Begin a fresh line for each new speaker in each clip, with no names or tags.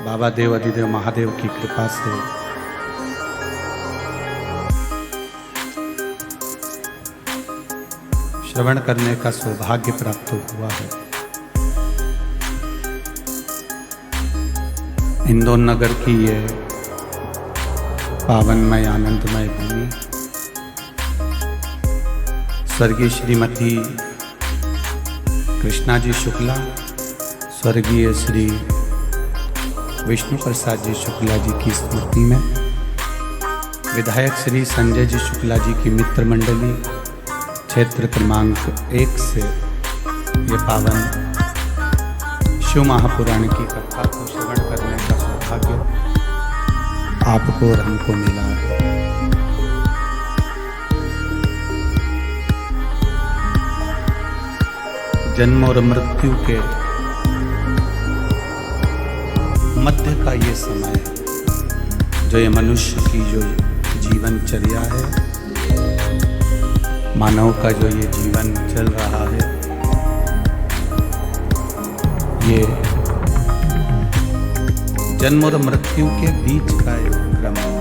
बाबा देव अधिदेव महादेव की कृपा से श्रवण करने का सौभाग्य प्राप्त हुआ है। इंदौर नगर की ये पावनमय आनंदमय भूमि स्वर्गीय श्रीमती कृष्णा जी शुक्ला, स्वर्गीय श्री विष्णु प्रसाद जी शुक्ला जी की स्मृति में विधायक श्री संजय जी शुक्ला जी की मित्र मंडली क्षेत्र क्रमांक 1 से ये पावन शिव महापुराण की कथा को श्रवण करने का सौभाग्य आपको और हमको मिला है। जन्म और मृत्यु के मध्य का ये समय जो ये मनुष्य की जो जीवनचर्या है, मानव का जो ये जीवन चल रहा है, ये जन्म और मृत्यु के बीच का एक क्रम है।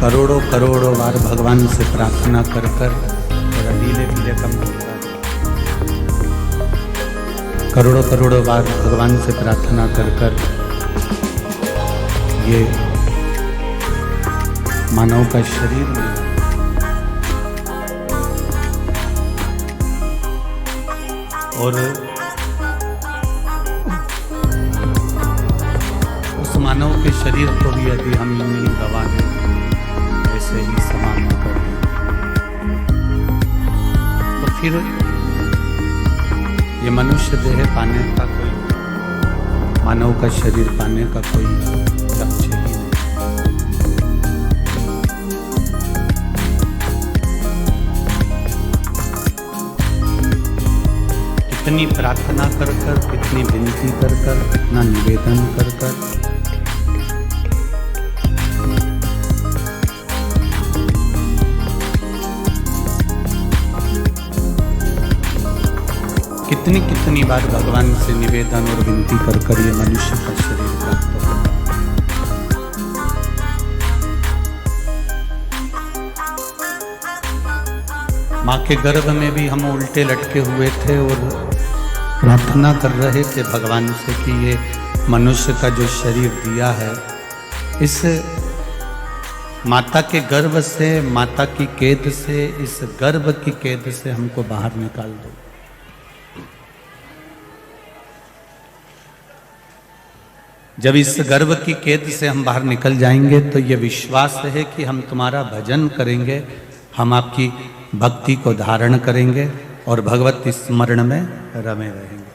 करोड़ों करोड़ों बार भगवान से प्रार्थना कर कर और ढीले ढीले कम करोड़ों करोड़ों बार भगवान से प्रार्थना कर कर ये मानव का शरीर में और उस मानव के शरीर को भी यदि हम यूं ही गवा दें, ऐसे ही समाप्त कर दें, तो फिर ये मनुष्य देह पाने का कोई, मानव का शरीर पाने का कोई लक्ष्य ही नहीं। कितनी प्रार्थना कर कर, कितनी विनती कर कर, कितना निवेदन कर कर कितनी कितनी बार भगवान से निवेदन और विनती कर कर ये मनुष्य का शरीर प्राप्त होता है। माँ के गर्भ में भी हम उल्टे लटके हुए थे और प्रार्थना कर रहे थे भगवान से कि ये मनुष्य का जो शरीर दिया है, इस माता के गर्भ से, माता की कैद से, इस गर्भ की कैद से हमको बाहर निकाल दो। जब इस गर्भ की कैद से हम बाहर निकल जाएंगे तो ये विश्वास है कि हम तुम्हारा भजन करेंगे, हम आपकी भक्ति को धारण करेंगे और भगवत स्मरण में रमे रहेंगे।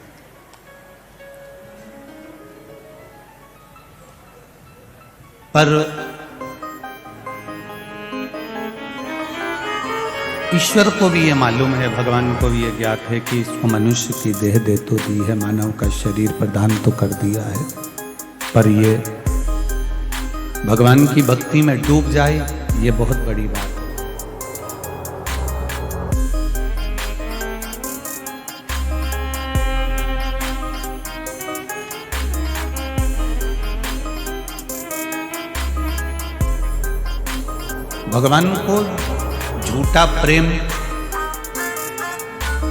पर ईश्वर को भी ये मालूम है, भगवान को भी ये ज्ञात है कि इसको मनुष्य की देह दे तो दी है, मानव का शरीर प्रदान तो कर दिया है, पर ये भगवान की भक्ति में डूब जाए, ये बहुत बड़ी बात है। भगवान को झूठा प्रेम,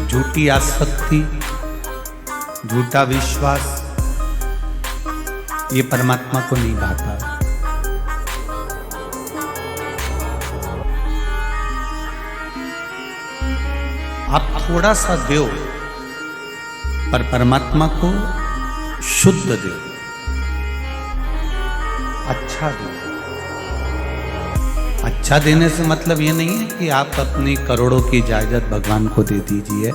झूठी आसक्ति, झूठा विश्वास ये परमात्मा को नहीं भाता। आप थोड़ा सा दो पर परमात्मा को शुद्ध दो, अच्छा दो। अच्छा देने से मतलब ये नहीं है कि आप अपनी करोड़ों की जायदाद भगवान को दे दीजिए,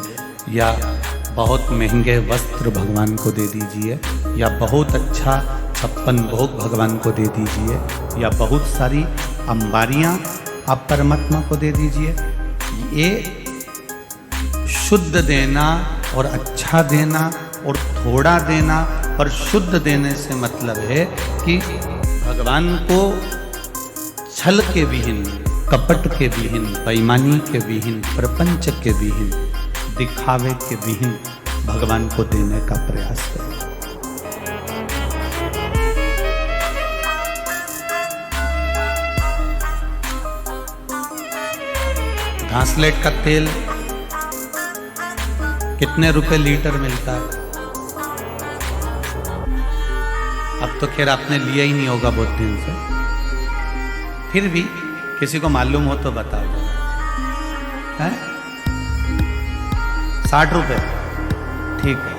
या बहुत महंगे वस्त्र भगवान को दे दीजिए, या बहुत अच्छा 56 भोग भगवान को दे दीजिए, या बहुत सारी अंबारियां आप परमात्मा को दे दीजिए। ये शुद्ध देना और अच्छा देना और थोड़ा देना, और शुद्ध देने से मतलब है कि भगवान को छल के विहीन, कपट के विहीन, बेईमानी के विहीन, प्रपंच के विहीन, दिखावे के विहीन भगवान को देने का प्रयास करें। घासलेट का तेल कितने रुपए लीटर मिलता है? अब तो खैर आपने लिया ही नहीं होगा बहुत दिन से, फिर भी किसी को मालूम हो तो बता दो। 60 रुपए, ठीक है।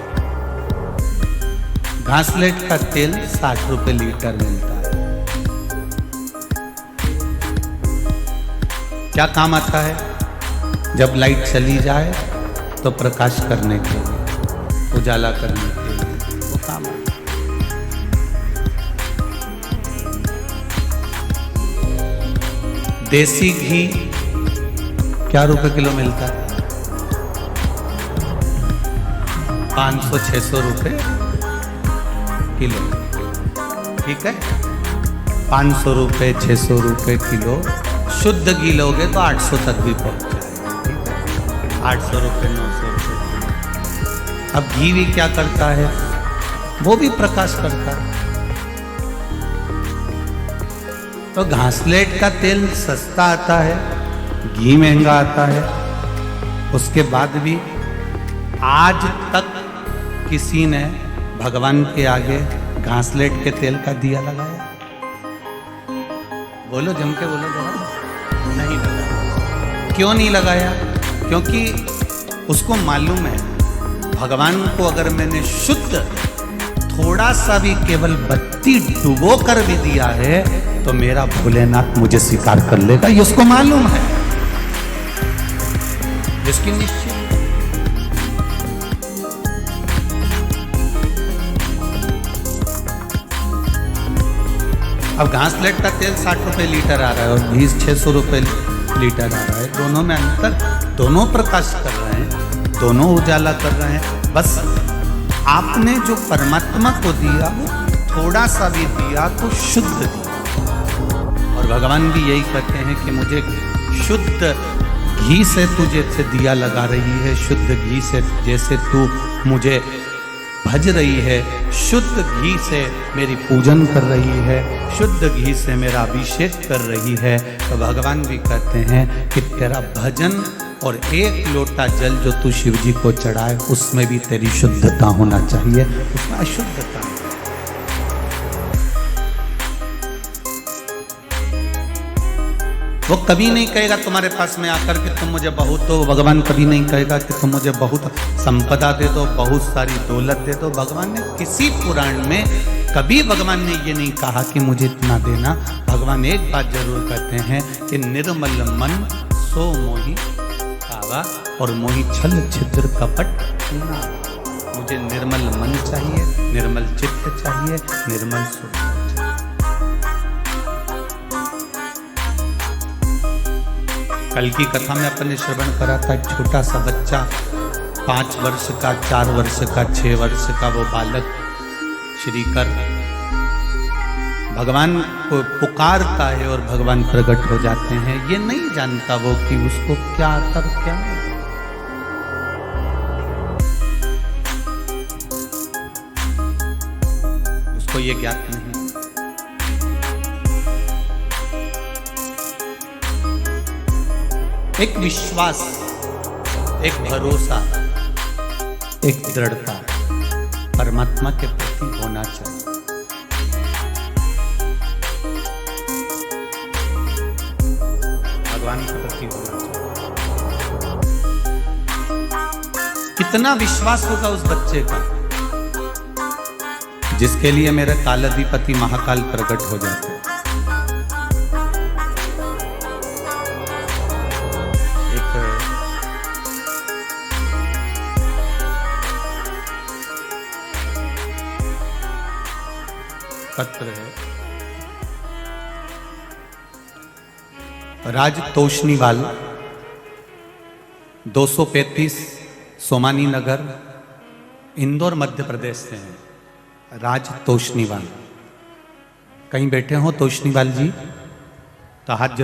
घासलेट का तेल 60 रुपए लीटर मिलता है। क्या काम आता है? जब लाइट चली जाए तो प्रकाश करने के लिए, उजाला करने के लिए वो काम आता है। देसी घी क्या रुपए किलो मिलता है? 500-600 रुपए किलो, ठीक है। 500 रुपए 600 रुपए किलो। शुद्ध घी लोगे तो 800 तक भी पहुंच जाएगा, ठीक है। 800 रुपए 900 रुपए। अब घी भी क्या करता है? वो भी प्रकाश करता है। तो घासलेट का तेल सस्ता आता है, घी महंगा आता है, उसके बाद भी आज तक किसी ने भगवान के आगे घासलेट के तेल का दिया लगाया? बोलो, जम के बोलो जरा। नहीं लगाया। क्यों नहीं लगाया? क्योंकि उसको मालूम है भगवान को अगर मैंने शुद्ध थोड़ा सा भी केवल बत्ती डुबो कर भी दिया है तो मेरा भोलेनाथ मुझे स्वीकार कर लेगा, ये उसको मालूम है, जिसकी निश्चय। अब घासलेट का तेल 60 रुपए लीटर आ रहा है और घी 600 रुपए लीटर आ रहा है। दोनों में अंतर, दोनों प्रकाश कर रहे हैं, दोनों उजाला कर रहे हैं। बस आपने जो परमात्मा को दिया वो थोड़ा सा भी दिया तो शुद्ध दिया। और भगवान भी यही कहते हैं कि मुझे शुद्ध घी से तू जैसे दिया लगा रही है, शुद्ध घी से जैसे तू मुझे भज रही है, शुद्ध घी से मेरी पूजन कर रही है, शुद्ध घी से मेरा अभिषेक कर रही है, तो भगवान भी कहते हैं कि तेरा भजन और एक लोटा जल जो तू शिव जी को चढ़ाए उसमें भी तेरी शुद्धता होना चाहिए, उसमें अशुद्धता। वो कभी नहीं कहेगा तुम्हारे पास में आकर के तुम मुझे बहुत दो। भगवान कभी नहीं कहेगा कि तुम मुझे बहुत संपदा दे दो, बहुत सारी दौलत दे दो। भगवान ने किसी पुराण में कभी भगवान ने ये नहीं कहा कि मुझे इतना देना। भगवान एक बात जरूर कहते हैं कि निर्मल मन सो मोहि भावा और मोहि छल छिद्र कपट ना। मुझे निर्मल मन चाहिए, निर्मल चित्त चाहिए, निर्मल सुख। कल की कथा में अपन ने श्रवण करा था, एक छोटा सा बच्चा 5 वर्ष का, 4 वर्ष का, 6 वर्ष का वो बालक श्रीकर भगवान को पुकारता है और भगवान प्रकट हो जाते हैं। ये नहीं जानता वो कि उसको क्या आता और क्या नहीं। उसको ये ज्ञात नहीं। एक विश्वास, एक भरोसा, एक दृढ़ता परमात्मा के प्रति होना चाहिए। भगवान के प्रति होना चाहिए। कितना विश्वास होगा उस बच्चे का जिसके लिए मेरे कालाधिपति महाकाल प्रकट हो जाते हैं। पत्र है, राज तोशनीवाल 235 सोमानी नगर इंदौर मध्य प्रदेश से हैं। राज तोशनीवाल, कहीं बैठे हो तोशनीवाल जी तो हाथ